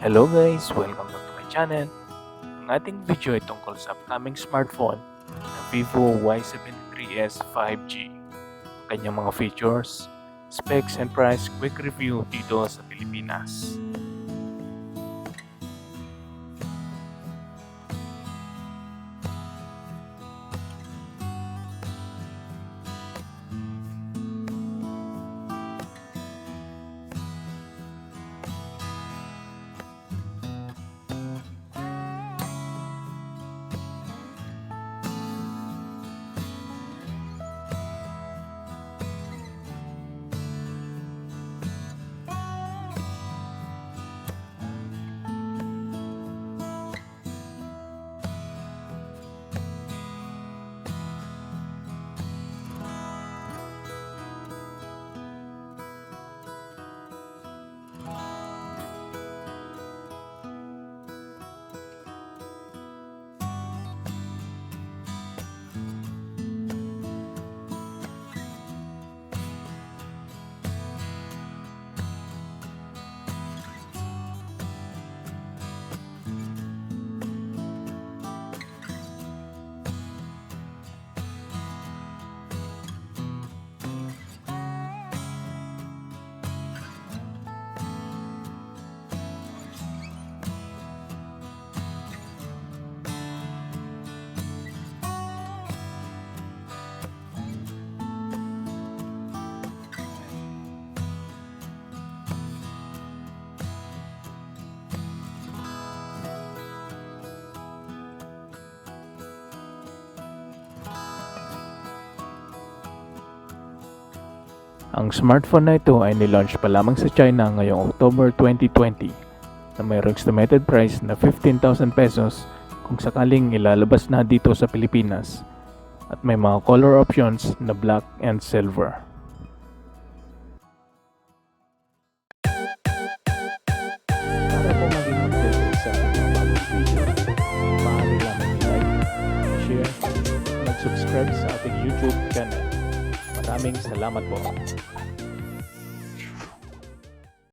Hello guys! Welcome back to my channel. Ang ating video ay tungkol sa upcoming smartphone na Vivo Y73s 5G. Ang kanyang mga features, specs and price quick review dito sa Pilipinas. Ang smartphone na ito ay nilaunch pa lamang sa China ngayong October 2020 na mayroong estimated price na 15,000 pesos kung sakaling ilalabas na dito sa Pilipinas at may mga color options na black and silver. Para po maging updated sa ating mga bagong video, maaari lamang i-like, share, mag-subscribe sa ating YouTube channel. Maraming salamat po.